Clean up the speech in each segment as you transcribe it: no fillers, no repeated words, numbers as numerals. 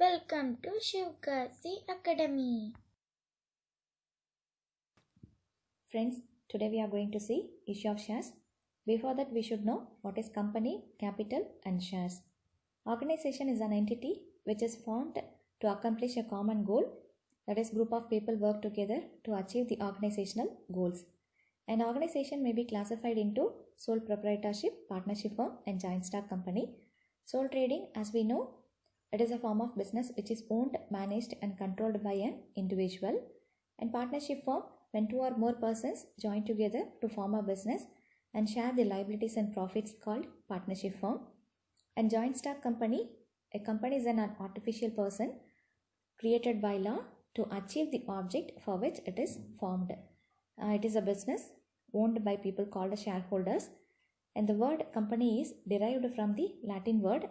Welcome to Shivkarthi Academy. Friends, today we are going to see issue of shares. Before that, we should know what is company, capital and shares. Organization is an entity which is formed to accomplish a common goal. That is, group of people work together to achieve the organizational goals. An organization may be classified into sole proprietorship, partnership firm and joint stock company. Sole trading, as we know, it is a form of business which is owned, managed and controlled by an individual. And partnership firm, when two or more persons join together to form a business and share the liabilities and profits, called partnership firm. And joint stock company, a company is an artificial person created by law to achieve the object for which it is formed. It is a business owned by people called shareholders, and the word company is derived from the Latin word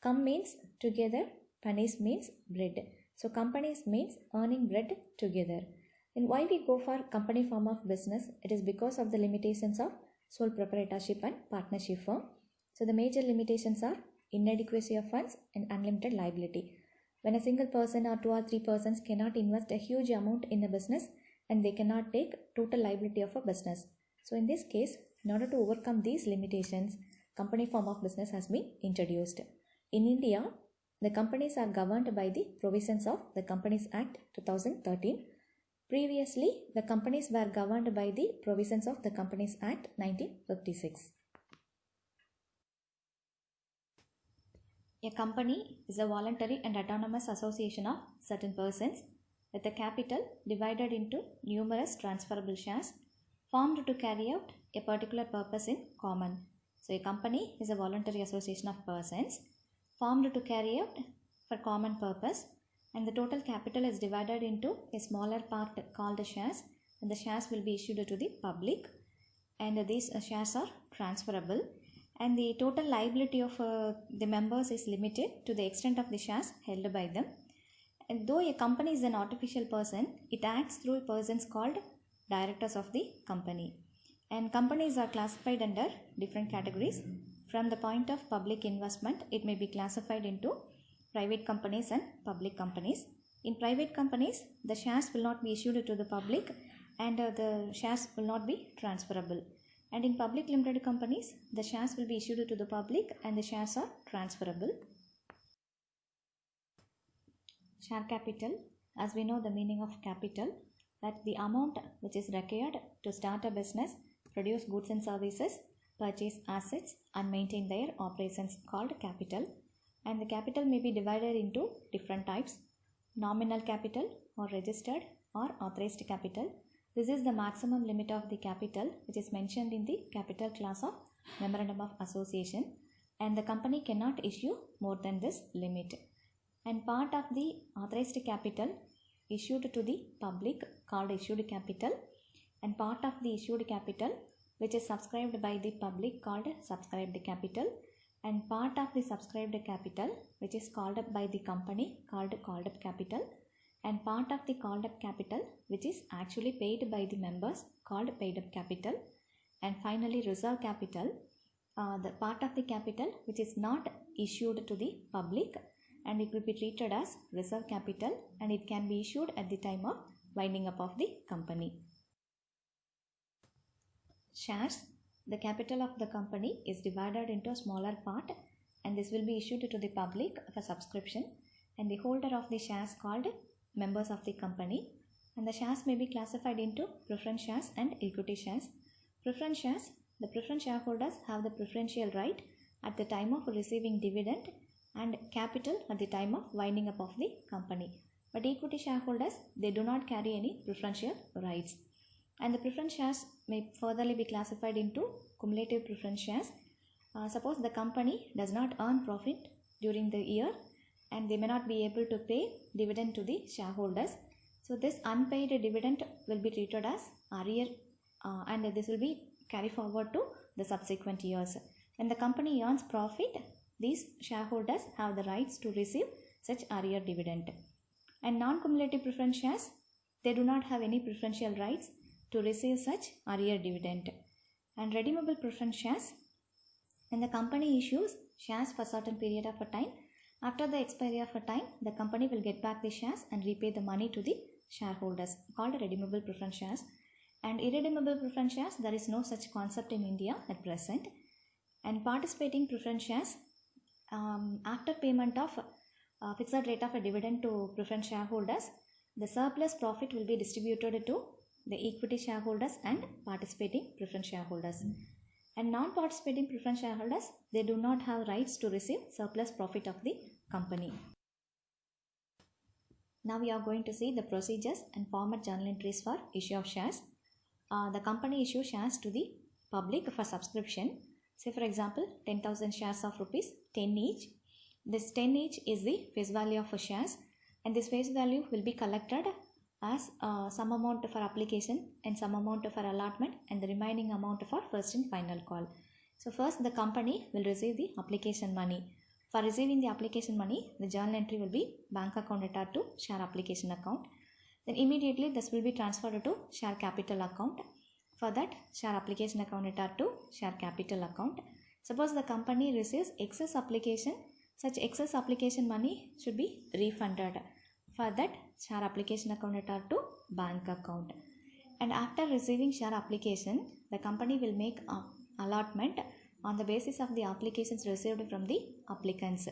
cum means together, panis means bread. So companies means earning bread together. And why we go for company form of business? It is because of the limitations of sole proprietorship and partnership firm. So the major limitations are inadequacy of funds and unlimited liability. When a single person or two or three persons cannot invest a huge amount in a business and they cannot take total liability of a business. So in this case, in order to overcome these limitations, company form of business has been introduced. In India, the companies are governed by the provisions of the Companies Act 2013. Previously, the companies were governed by the provisions of the Companies Act 1956. A company is a voluntary and autonomous association of certain persons with a capital divided into numerous transferable shares formed to carry out a particular purpose in common. So a company is a voluntary association of persons formed to carry out for common purpose, and the total capital is divided into a smaller part called shares, and the shares will be issued to the public, and these shares are transferable, and the total liability of the members is limited to the extent of the shares held by them. And though a company is an artificial person, it acts through persons called directors of the company. And companies are classified under different categories. From the point of public investment, it may be classified into private companies and public companies. In private companies, the shares will not be issued to the public and the shares will not be transferable. And in public limited companies, the shares will be issued to the public and the shares are transferable. Share capital, as we know the meaning of capital, that the amount which is required to start a business, produce goods and services, purchase assets and maintain their operations, called capital. And the capital may be divided into different types: nominal capital or registered or authorized capital. This is the maximum limit of the capital which is mentioned in the capital class of Memorandum of Association, and the company cannot issue more than this limit. And part of the authorized capital issued to the public, called issued capital, and part of the issued capital which is subscribed by the public, called subscribed capital, and part of the subscribed capital which is called up by the company, called up capital, and part of the called up capital which is actually paid by the members, called paid up capital, and finally reserve capital, the part of the capital which is not issued to the public, and it will be treated as reserve capital, and it can be issued at the time of winding up of the company. Shares. The capital of the company is divided into a smaller part, and this will be issued to the public for subscription, and the holder of the shares called members of the company. And the shares may be classified into preference shares and equity shares. Preference shares, the preference shareholders have the preferential right at the time of receiving dividend and capital at the time of winding up of the company. But equity shareholders, they do not carry any preferential rights. And the preference shares may furtherly be classified into cumulative preference shares. Suppose the company does not earn profit during the year and they may not be able to pay dividend to the shareholders. So this unpaid dividend will be treated as arrear, and this will be carried forward to the subsequent years. When the company earns profit, these shareholders have the rights to receive such arrear dividend. And non-cumulative preference shares, they do not have any preferential rights to receive such arrear dividend. And redeemable preference shares, when the company issues shares for certain period of a time After the expiry of a time, the company will get back the shares and repay the money to the shareholders, called redeemable preference shares. And irredeemable preference shares, there is no such concept in India at present. And participating preference shares, after payment of fixed rate of a dividend to preference shareholders, the surplus profit will be distributed to the equity shareholders and participating preference shareholders. And non-participating preference shareholders, they do not have rights to receive surplus profit of the company. Now we are going to see the procedures and format journal entries for issue of shares. The company issues shares to the public for subscription. Say for example, 10,000 shares of rupees 10 each. This 10 each is the face value of shares, and this face value will be collected as some amount for application and some amount for allotment, and the remaining amount for first and final call. So first the company will receive the application money. For receiving the application money, the journal entry will be bank account data to share application account. Then immediately this will be transferred to share capital account. For that, share application account data to share capital account. Suppose the company receives excess application, such excess application money should be refunded. For that, share application account data to bank account. And after receiving share application, the company will make allotment on the basis of the applications received from the applicants.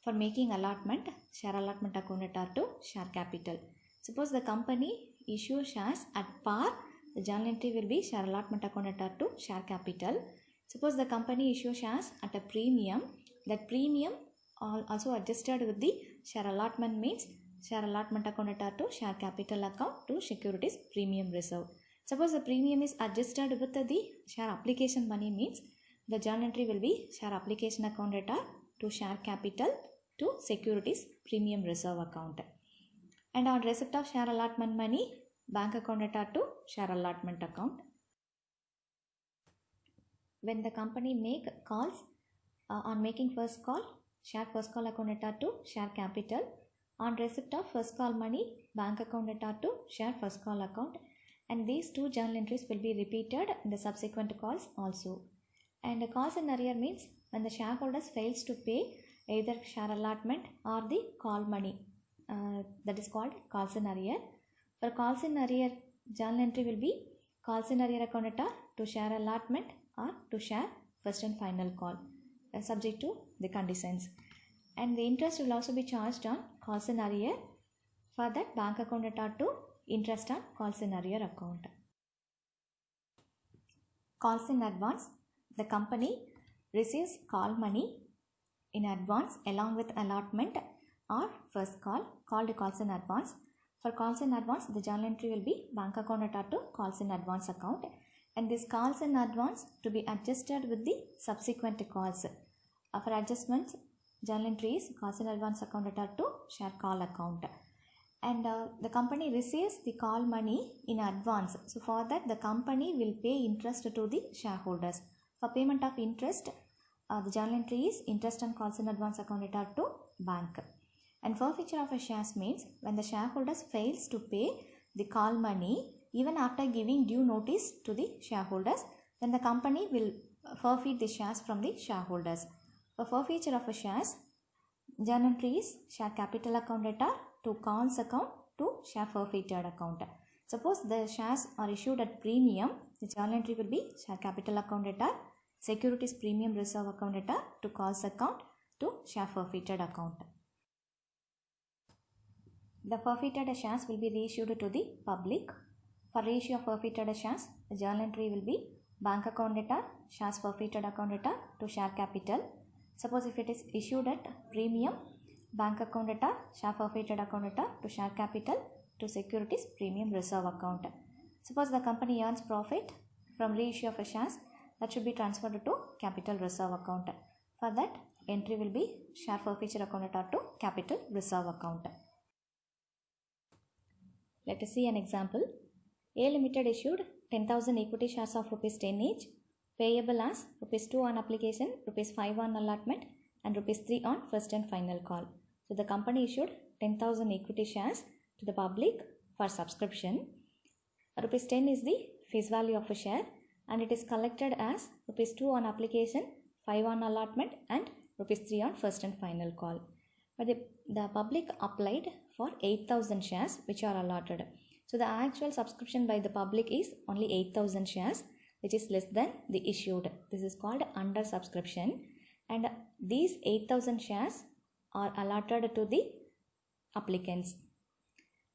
For making allotment, share allotment account data to share capital. Suppose the company issues shares at par, the journal entry will be share allotment account data to share capital. Suppose the company issues shares at a premium, that premium also adjusted with the share allotment means share allotment account data to share capital account to securities premium reserve. Suppose the premium is adjusted with the share application money means the journal entry will be share application account data to share capital to securities premium reserve account. And on receipt of share allotment money, bank account data to share allotment account. When the company make calls, on making first call, share first call account data to share capital. On receipt of first call money, bank account data to share first call account. And these two journal entries will be repeated in the subsequent calls also. And the calls in arrear means when the shareholders fails to pay either share allotment or the call money. That is called calls in arrear. For calls in arrear, journal entry will be calls in arrear account data to share allotment or to share first and final call, subject to the conditions. And the interest will also be charged on calls in arrear. For that, bank account data to interest on calls in arrear account. Calls in advance. The company receives call money in advance along with allotment or first call, called calls in advance. For calls in advance, the journal entry will be bank account data to calls in advance account, and this calls in advance to be adjusted with the subsequent calls. For adjustments, journal entry is calls in advance account data to share call account. And the company receives the call money in advance. So for that, the company will pay interest to the shareholders. For payment of interest, the journal entry is interest on calls in advance account data to bank. And forfeiture of a shares means when the shareholders fails to pay the call money even after giving due notice to the shareholders, then the company will forfeit the shares from the shareholders. For forfeiture of a shares, journal entry is share capital account data to calls account to share forfeited account. Suppose the shares are issued at premium, the journal entry will be share capital account data, securities premium reserve account data to calls account to share forfeited account. The forfeited shares will be reissued to the public. For reissue of forfeited shares, the journal entry will be bank account data, shares forfeited account data to share capital. Suppose if it is issued at premium, bank account data, share forfeited account data to share capital to securities premium reserve account. Suppose the company earns profit from reissue of shares, that should be transferred to capital reserve account. For that, entry will be share forfeiture account data to capital reserve account. Let us see an example. A Limited issued 10,000 equity shares of rupees 10 each, payable as rupees 2 on application, rupees 5 on allotment, and rupees 3 on first and final call. So the company issued 10,000 equity shares to the public for subscription. Rupees 10 is the face value of a share, and it is collected as rupees 2 on application, 5 on allotment, and rupees 3 on first and final call. but the public applied for 8,000 shares which are allotted. So the actual subscription by the public is only 8,000 shares, which is less than the issued. This is called under subscription, and these 8,000 shares are allotted to the applicants,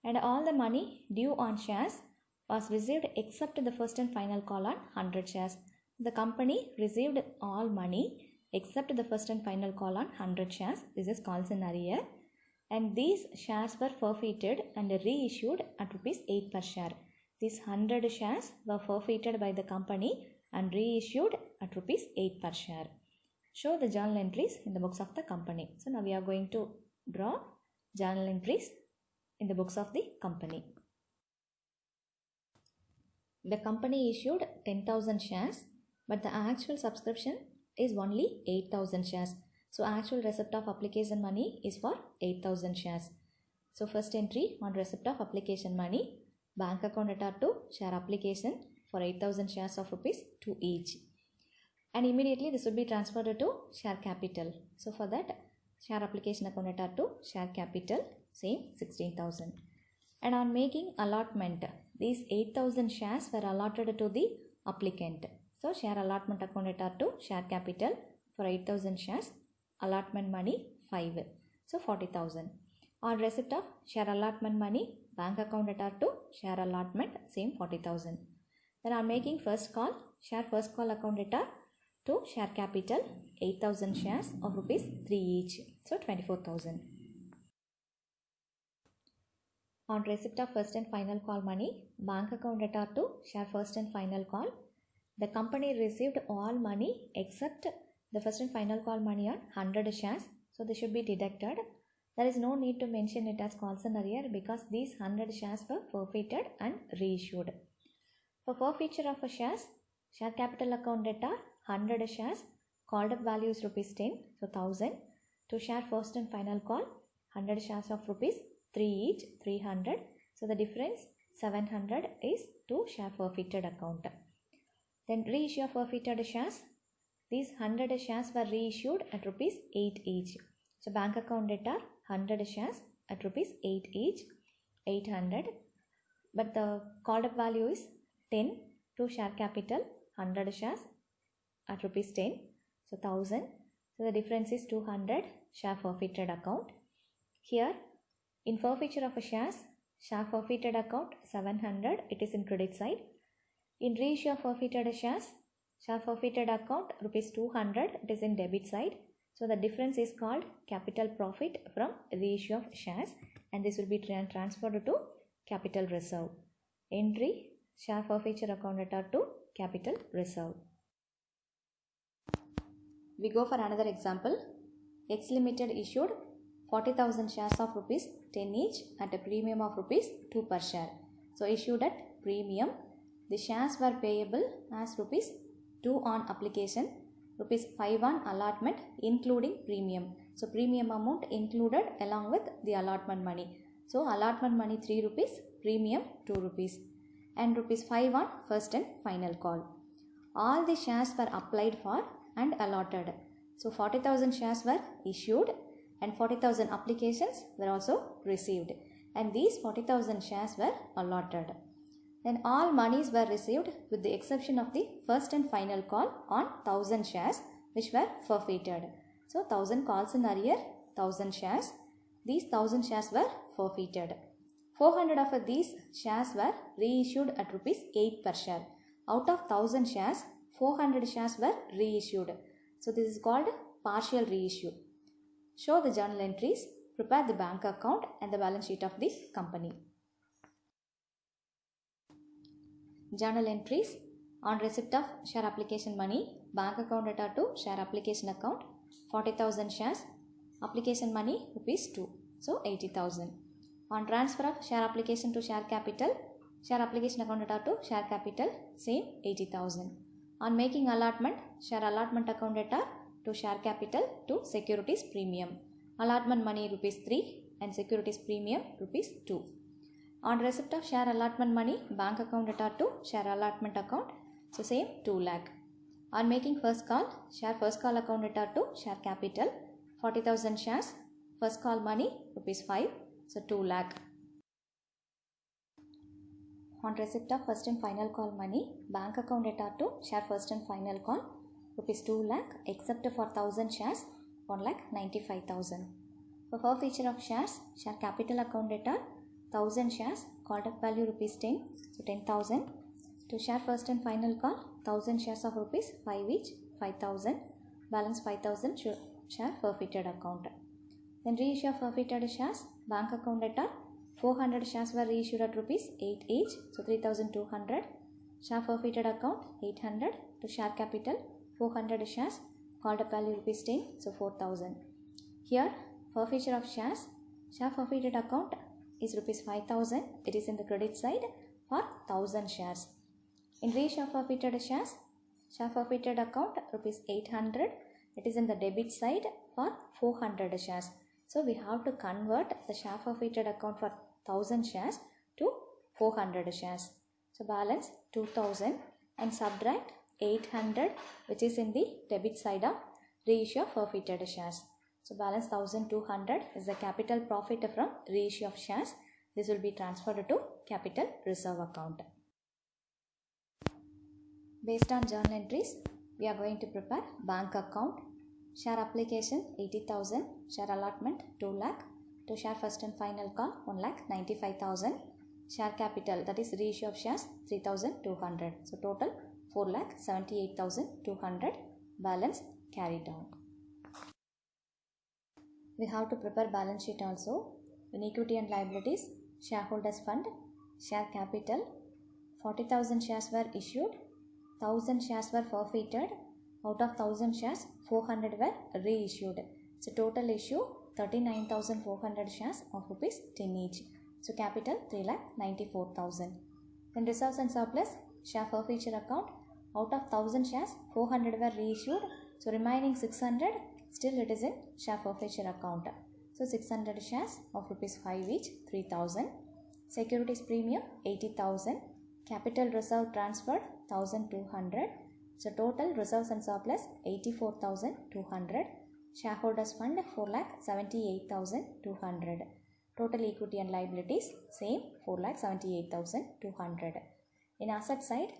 and all the money due on shares was received except the first and final call on 100 shares. The company received all money except the first and final call on 100 shares. This is calls in arrear, and these shares were forfeited and reissued at rupees 8 per share. These 100 shares were forfeited by the company and reissued at rupees 8 per share. Show the journal entries in the books of the company. So now we are going to draw journal entries in the books of the company. The company issued 10,000 shares, but the actual subscription is only 8,000 shares. So actual receipt of application money is for 8,000 shares. So first entry on receipt of application money, bank account at R2 share application for 8,000 shares of rupees 2 each. And immediately this would be transferred to share capital. So for that, share application account at R2 share capital, same 16,000. And on making allotment, these 8,000 shares were allotted to the applicant. So share allotment account at R2 share capital for 8,000 shares, allotment money 5, so 40,000. On receipt of share allotment money, bank account at R2 share allotment, same 40,000. Then on making first call, share first call account at R2 share capital 8,000 shares of rupees 3 each, so 24,000. On receipt of first and final call money, bank account at R2 share first and final call. The company received all money except the first and final call money on 100 shares, so they should be deducted. There is no need to mention it as calls in arrear because these 100 shares were forfeited and reissued. For forfeiture of a shares, share capital account at 100 shares, called up value is rupees 10, so 1000. To share first and final call, 100 shares of rupees 3 each, 300. So the difference 700 is to share forfeited account. Then reissue of forfeited shares. These 100 shares were reissued at rupees 8 each. So bank account data 100 shares at rupees 8 each, 800. But the called up value is 10 to share capital 100 shares at rupees 10, so 1000. So the difference is 200 share forfeited account. Here in forfeiture of a shares, share forfeited account 700, it is in credit side. In reissue of forfeited shares, share forfeited account rupees 200, it is in debit side. So the difference is called capital profit from reissue of shares, and this will be transferred to capital reserve. Entry share forfeiture account at R2 capital reserve. We go for another example. X Limited issued 40,000 shares of rupees 10 each at a premium of rupees 2 per share. So issued at premium. The shares were payable as rupees 2 on application, rupees 5 on allotment including premium. So premium amount included along with the allotment money. So allotment money 3 rupees, premium 2 rupees, and rupees 5 on first and final call. All the shares were applied for and allotted. So 40,000 shares were issued and 40,000 applications were also received, and these 40,000 shares were allotted. Then all monies were received with the exception of the first and final call on 1000 shares which were forfeited. So 1000 calls in arrear, 1000 shares. These 1000 shares were forfeited. 400 of these shares were reissued at rupees 8 per share. Out of 1000 shares, 400 shares were reissued. So this is called partial reissue. Show the journal entries, prepare the bank account and the balance sheet of this company. Journal entries on receipt of share application money, bank account at R2 share application account 40,000 shares, application money rupees 2, so 80,000. On transfer of share application to share capital, share application account at R2 share capital, same 80,000. On making allotment, share allotment account at R to share capital to securities premium, allotment money rupees 3 and securities premium rupees 2. On receipt of share allotment money, bank account at R2 share allotment account, so same 2 lakh. On making first call, share first call account at R2 share capital 40,000 shares, First call money rupees 5, so 2 lakh. On receipt of first and final call money, bank account data to share first and final call rupees 2 lakh except for 1000 shares 1 lakh 95,000. For forfeiture of shares, share capital account data 1000 shares called up value rupees 10, so 10,000. To share first and final call 1000 shares of rupees 5 each, 5,000. Balance 5,000 share forfeited account. Then reissue of forfeited shares, bank account data 400 shares were reissued at rupees 8 each, so 3,200. Share forfeited account 800. To share capital 400 shares called up value rupees 10, so 4,000. Here forfeiture of shares, share forfeited account is rupees 5,000. It is in the credit side for 1000 shares. In reissue of forfeited shares, share forfeited account rupees 800. It is in the debit side for 400 shares. So we have to convert the share forfeited account for 1000 shares to 400 shares. So balance 2000 and subtract 800 which is in the debit side of reissue of forfeited shares. So balance 1200 is the capital profit from reissue of shares. This will be transferred to capital reserve account. Based on journal entries, we are going to prepare bank account. Share application 80,000, share allotment 2 lakh. To share first and final call 1 lakh 95,000. Share capital, that is reissue of shares 3,200. So total 4 lakh 78,200. Balance carried down. We have to prepare balance sheet also. In equity and liabilities, shareholders fund, share capital, 40,000 shares were issued, 1000 shares were forfeited. Out of 1000 shares, 400 were reissued. So total issue 39,400 shares of rupees 10 each. So capital 3,94,000. Then reserves and surplus, share forfeiture account. Out of 1000 shares, 400 were reissued. So remaining 600, still it is in share forfeiture account. So 600 shares of rupees 5 each, 3,000. Securities premium 80,000. Capital reserve transferred 1,200. So total reserves and surplus 84,200. Shareholders fund 4,78,200. Total equity and liabilities same 4,78,200. In asset side,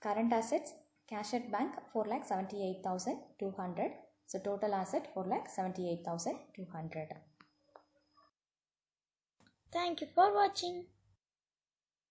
current assets, cash at bank 4,78,200. So total asset 4,78,200. Thank you for watching.